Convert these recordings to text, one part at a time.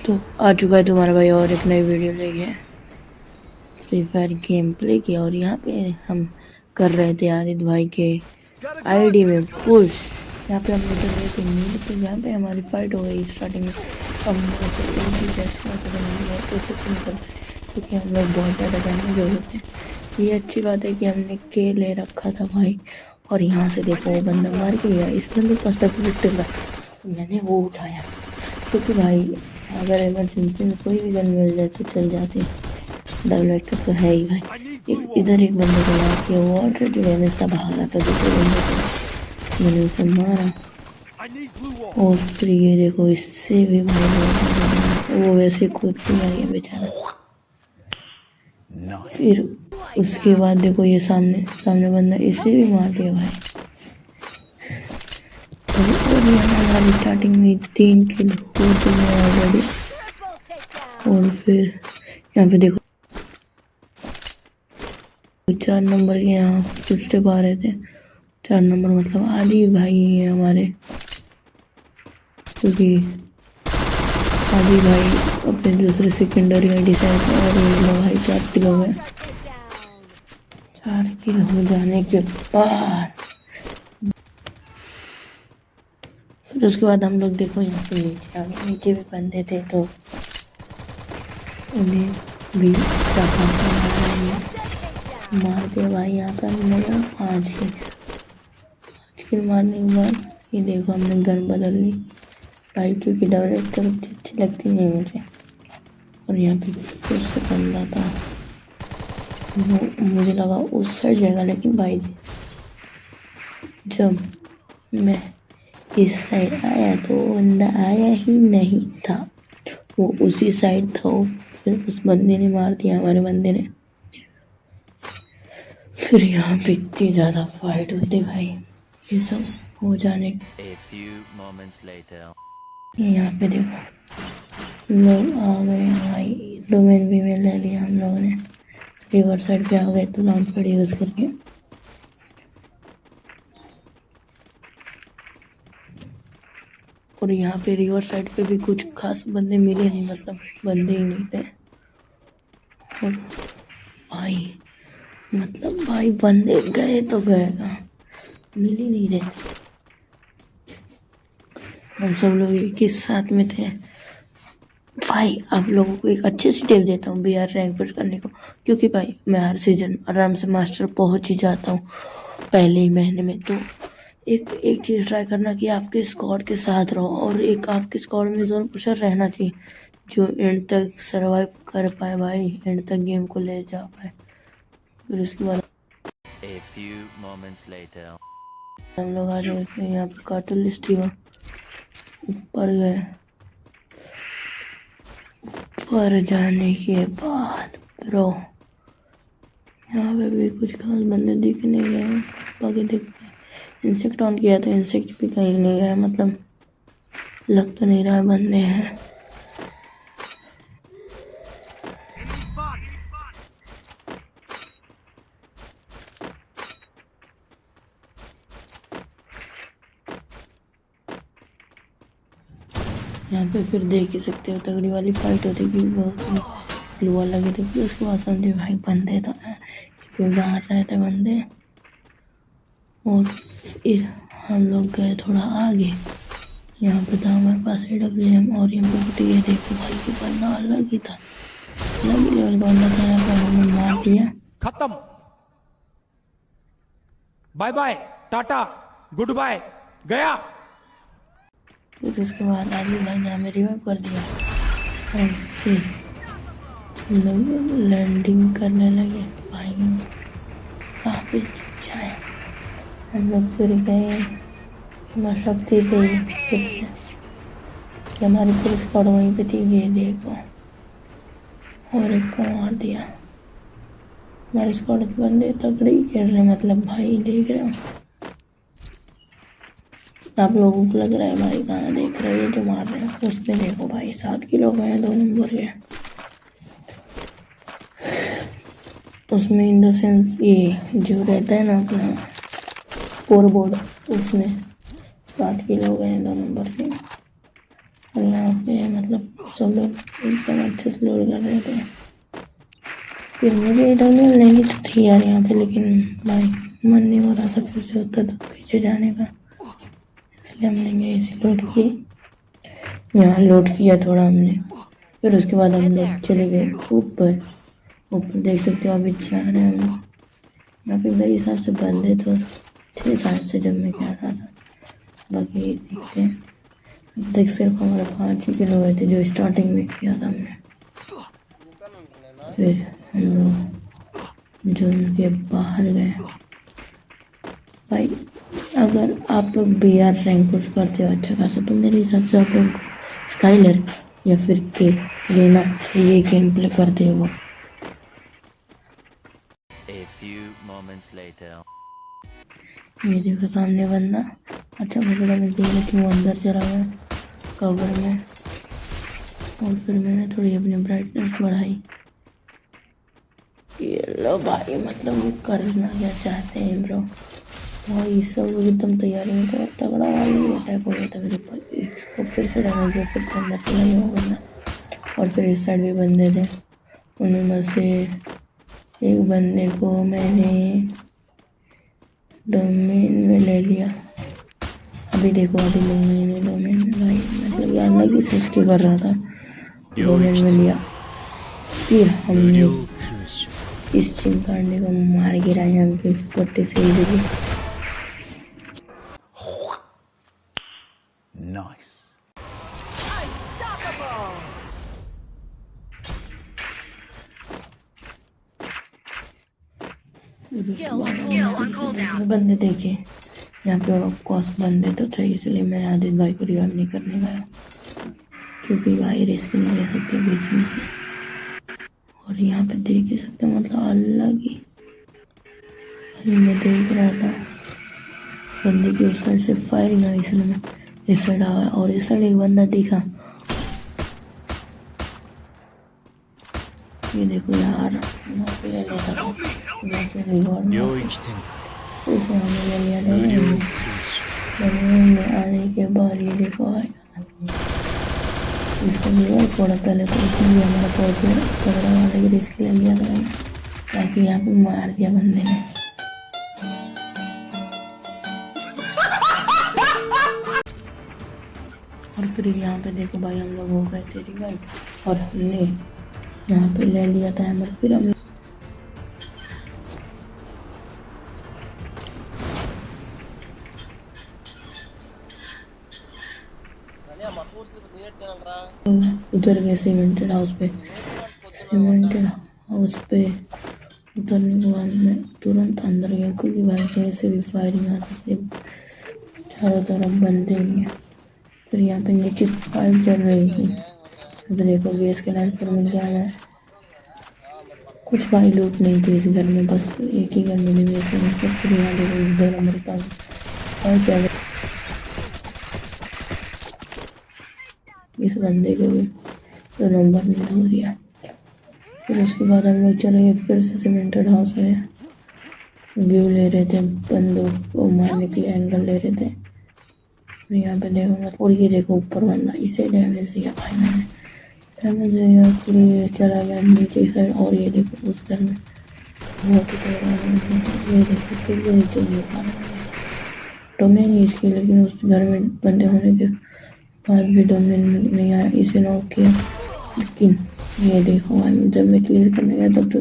तो आ चुका है तुम्हारा भाई और एक नई वीडियो लेके फ्री फायर गेम प्ले की। और यहाँ पे हम कर रहे थे आदित्य भाई के आईडी में पुश। यहाँ पे हम उतर गए थे नील पे, जहाँ पे हमारी फाइट हो गई स्टार्टिंग में। हम बहुत अच्छे से निकल, क्योंकि हम लोग बहुत ज़्यादा डैमेज हो गए थे। ये अच्छी बात है कि हमने के ले रखा था भाई। और यहाँ से देखो वो बंदा मार के गया, इस बंदे के पास विक्टर था, मैंने वो उठाया, क्योंकि भाई अगर इमरजेंसी में कोई भी गन मिल जाए तो चल जाते हैं। डबल वेक्टर तो है ही भाई। इधर एक बंदे को मार के वो ऑलरेडी डैमेज था, भाग रहा था दूसरे बंदे से, मैंने उसे मारा। और फिर ये देखो इससे भी भाई वो वैसे खुद की मारी है बेचारा। फिर उसके बाद देखो ये सामने बंदा, इसे भी मार दिया भाई। और यहाँ हमारी स्टार्टिंग में 3 किल हो चुके हैं ऑलरेडी। और फिर यहाँ पे देखो 4 नंबर के यहाँ फुटस्टेप आ रहे थे। 4 नंबर मतलब आदि भाई हैं हमारे, क्योंकि आदि भाई अपने दूसरे सेकेंडरी आईडी से आए थे। और ये लोग भाई 4 किल हो गए। 4 किल हो जाने के बाद फिर उसके बाद हम लोग देखो यहाँ पे नीचे आ गए। नीचे भी बंदे थे तो उन्हें भी मार दिया भाई। यहाँ पे हम लोग 5 किल मारने के बाद ये देखो हमने गन बदल ली भाई, क्योंकि डबल वेक्टर अच्छी लगती नहीं मुझे। और यहाँ पे फिर से बंदा था, वो मुझे लगा उस साइड जाएगा, लेकिन भाई जब मैं इस साइड आया तो वो बंदा आया ही नहीं था, वो उसी साइड था। फिर उस बंदे ने मार दिया, हमारे बंदे ने। फिर यहाँ पे इतनी ज़्यादा फाइट हुई थी भाई, ये सब हो जाने यहाँ पे देखो लोग आ गए भाई। डोमेन भी में ले लिया हम लोगों ने, रिवर साइड पे आ गए तो लॉन्च पैड यूज़ करके। और यहाँ पे रिवर साइड पे भी कुछ खास बंदे मिले नहीं, मतलब बंदे ही नहीं थे। और भाई बंदे गए तो गए कहाँ, मिल ही नहीं रहे। हम सब लोग एक ही साथ में थे भाई। आप लोगों को एक अच्छी सी टिप देता हूँ BR रैंक पुश करने को, क्योंकि भाई मैं हर सीजन आराम से मास्टर पहुँच ही जाता हूँ पहले ही महीने में। तो एक चीज़ ट्राई करना कि आपके स्क्वाड के साथ रहो, और एक आपके स्क्वाड में जोन पुशर रहना चाहिए जो एंड तक सरवाइव कर पाए भाई, एंड तक गेम को ले जा पाए। फिर उसके बाद हम लोग आ रहे थे यहाँ पे कार्टून लिस्ट हुआ, ऊपर गए। ऊपर जाने के बाद ब्रो यहाँ पे भी कुछ खास बंदे दिख नहीं रहे। बाकी देखते हैं, इंसेक्ट ऑन किया तो इंसेक्ट भी कहीं नहीं गया, मतलब लग तो नहीं रहा बंदे हैं। यहाँ पे फिर देख ही सकते हो तगड़ी वाली फाइट होती थी, बहुत ग्लूआ लगे थे। फिर उसके बाद समझे भाई बंदे तो फिर बाहर रहे थे बंदे। और फिर हम लोग गए थोड़ा आगे, यहाँ पे था हमारे पास AWM। और यहाँ पे ये देखो भाई ये बंदा अलग ही था, अलग ही लेवल का बंदा था। यहाँ पे हमें मार दिया, खत्म, bye bye tata goodbye, गया। फिर उसके बाद आदित्य भाई ने हमें रिवाइव कर दिया। और फिर लोग लैंडिंग करने लगे भाई, काफ़ी अच्छा है। हम लोग फिर गए, शक्ति गई फिर से कि हमारी पुलिस स्क्वाड वहीं पे थी, ये देखो। और एक को मार दिया। हमारे स्क्वाड के बंदे तगड़े ही खेल रहे, मतलब भाई देख रहे हो आप लोगों को लग रहा है भाई कहाँ देख रहे हो जो मार रहे हैं, उसमें देखो भाई 7 किलो गए हैं 2 नंबर के। उसमें इन द सेंस ये जो रहता है ना अपना स्कोर बोर्ड, उसमें 7 किलो गए हैं 2 नंबर के। और यहाँ पे मतलब सब लोग एकदम अच्छे से लोड कर रहे थे। फिर मुझे डोमिन लेनी तो थी यार यहाँ पे, लेकिन भाई मन नहीं हो रहा था फिर से उतना दूर पीछे जाने का, इसलिए हमने यहीं से लोड की। यहाँ लोड किया थोड़ा हमने, फिर उसके बाद हम लोग चले गए ऊपर। ऊपर देख सकते हो अभी जा रहे हैं हम लोग। यहाँ पे मेरे हिसाब से बंदे तो 6-7 से जब मैं कह रहा था, बाकी देखते हैं। अब तक सिर्फ हमारे 5 ही किलो हुए थे जो स्टार्टिंग में किया था हमने। फिर हम लोग जोन के बाहर गए। भाई अगर आप लोग बी आर रैंक पुश करते हो अच्छा खासा, तो मेरे हिसाब से आप लोग को स्काइलर या फिर के लेना चाहिए गेम प्ले करते हो। A few moments later. ये देखो सामने बंदा, अच्छा मुझे लगा देखा कि वो अंदर चला गया कवर में, और फिर मैंने थोड़ी अपनी ब्राइटनेस बढ़ाई। ये लो भाई, मतलब वो करना क्या चाहते हैं ब्रो। भाई सब लोग एकदम तैयारी में थे और तगड़ा वाली अटैक हो गया था मेरे ऊपर। इसको फिर से डैमेज दिया, फिर से अंदर चला गया वो बंदा, और फिर इस साइड भी बंदे थे। उनमें से एक बंदे को मैंने डोमेन में ले लिया। अभी देखो अभी लोग मैंने डोमेन में भाई, मतलब ये अलग ही सिस्की कर रहा था। डोमेन में लिया, फिर हमने इस चिमकांडे को मार गिराया हम पे 40 से इजीली। Nice. फिर उसके बाद हमने दूसरे बंदे देखे। यहाँ पे ऑफकोर्स बंदे तो थे, इसलिए मैं आदित्य भाई को रिवाइव नहीं करने गया, क्योंकि भाई रिस्क नहीं ले सकते बीच में से। और यहाँ पे देख ही सकते हो, मतलब अलग ही मैं देख रहा था बंदे की उस साइड से फायरिंग आई, इसलिए मैं इस साइड आया और इस साइड एक बंदा दिखा। ये देखो यार, यहाँ पे ले लेता था रिवॉर्ड उसे हमने ले लिया। डोमेन में आने के बाद ये देखो आया इसका रिवॉर्ड थोड़ा पहले, तो इसलिए हमारा पकड़ा वाले की रिस्क ले लिया था, ताकि यहाँ पे मार दिया बंदे ने। और फिर यहाँ पे देखो भाई हम लोग हो गए थे रिवाइव, और हमने यहाँ पे ले लिया था हैमर। फिर हम उतर गए सीमेंटेड हाउस पे। सीमेंटेड हाउस पे उतरने के बाद मैं तुरंत अंदर गया, क्योंकि भाई कहीं से भी फायरिंग आ सकती है, चारों तरफ बंदे ही हैं। फिर यहाँ पे नीचे फाइट चल रही थी। अब देखो गैस के लाइन पर मिल गया है। कुछ भाई लूट नहीं थी इस घर में, बस एक ही घर में भी गैस के लाइन पर। फिर यहाँ देखो इधर हमारे पास फाइट चल रही, इस बंदे को भी तो नंबर नहीं धो दिया। फिर उसके बाद हम लोग चले गए फिर से सीमेंटेड हाउस में, व्यू ले रहे थे, बंदों को मारने के लिए एंगल ले रहे थे। और यहाँ पे देखो मत, और ये देखो ऊपर बंदा, इसे डैमेज दिया भाई मैंने, डैमेज दिया। फिर ये चला गया नीचे की साइड, और ये देखो उस घर में बहुत ही ये देखो तो नीचे नहीं पा रहा डोमेन यूज की, लेकिन उस घर में बंदे होने के बाद भी डोमेन नहीं आया, इसे नॉक किया। लेकिन ये देखो भाई जब मैं क्लियर करने गया तब तो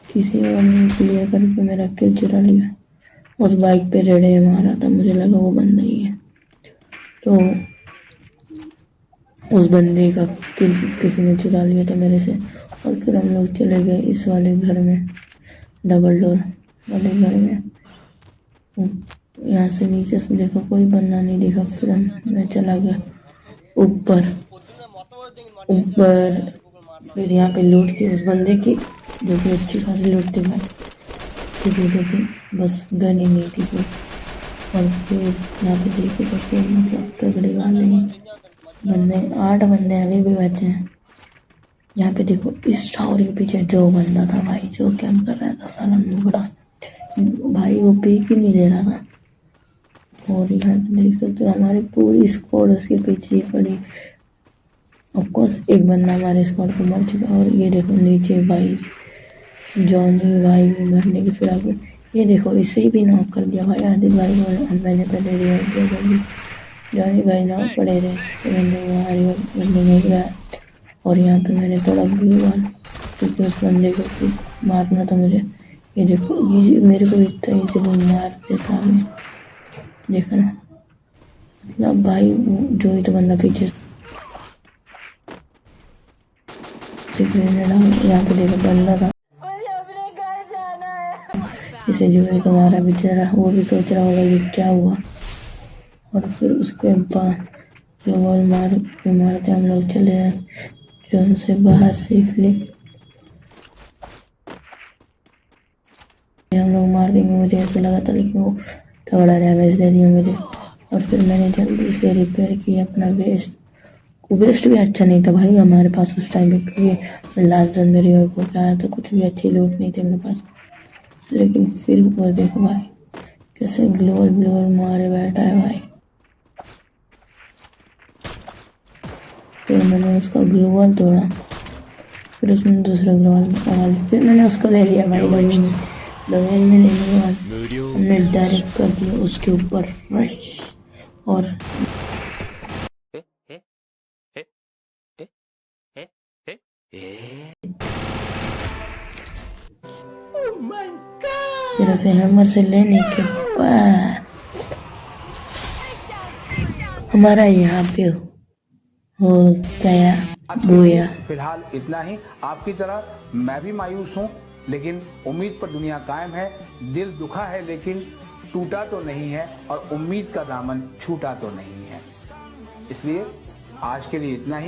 किसी और ने क्लियर करके मेरा किल चुरा लिया। उस बाइक पे रेडे मारा था, मुझे लगा वो बंदा ही है, तो उस बंदे का किल किसी ने चुरा लिया था मेरे से। और फिर हम लोग चले गए इस वाले घर में, डबल डोर वाले घर में। यहाँ से नीचे से देखा कोई बंदा नहीं दिखा, फिर मैं चला गया ऊपर। फिर यहाँ पे लूट की उस बंदे की, जो कि अच्छी खासी लूट थी भाई, थी बस गन ही नहीं थी कोई। और फिर यहाँ पे देख सकते मतलब तगड़े वाले बंदे, 8 बंदे अभी भी बचे हैं। यहाँ पे देखो इस टावर के पीछे जो बंदा था भाई, जो कैंप कर रहा था साला नुबड़ा भाई, वो पीक ही नहीं दे रहा था। और यहाँ पे देख सकते हो हमारी पूरी स्क्वाड उसके पीछे ही पड़ी। ऑफकोर्स एक बंदा हमारे स्क्वाड को मर चुका। और ये देखो नीचे भाई जॉनी भाई भी मरने की फिराक में। ये देखो इसे भी नॉक कर दिया भाई आदित्य भाई को। मैंने पहले रिवाइव किया जल्दी। जॉनी भाई नॉक पड़े रहे तो मैंने वहाँ रिवाइव मिल गया। और यहाँ पे मैंने थोड़ा ग्लू वाल क्योंकि उस बंदे को मारना था मुझे। ये देखो ये मेरे को इतना इजीली मार देता हमें, देखा ना। मतलब भाई जो ही तो बंदा पीछे से यहाँ पे देखो बंदा था, इसे जो है तुम्हारा बेचारा वो भी सोच रहा होगा ये क्या हुआ। और फिर उसके बाद ग्लोबल मारते हम लोग चले आए जोन से बाहर सेफली। हम लोग मार देंगे मुझे ऐसा लगा था, लेकिन वो तगड़ा डैमेज दे दिया मुझे। और फिर मैंने जल्दी से रिपेयर किया अपना वेस्ट भी अच्छा नहीं था भाई हमारे पास उस टाइम पे, क्योंकि लास्ट जोन में रिवाइव हो गया तो कुछ भी अच्छी लूट नहीं थी मेरे पास। लेकिन फिर वो देखो भाई कैसे ग्लोबल मारे बैठा है भाई। फिर मैंने उसका ग्लोबल तोड़ा, फिर उसने दूसरा ग्लोबल निकाल, फिर मैंने उसको ले लिया भाई डोमेन में लेने के बाद हमने डायरेक्ट कर दिया उसके ऊपर रश। और फिर उसे हैमर से लेने के बाद हमारा यहाँ पे हो गया बोया। फिलहाल इतना ही। आपकी तरह मैं भी मायूस हूँ, लेकिन उम्मीद पर दुनिया कायम है। दिल दुखा है लेकिन टूटा तो नहीं है, और उम्मीद का दामन छूटा तो नहीं है। इसलिए आज के लिए इतना ही।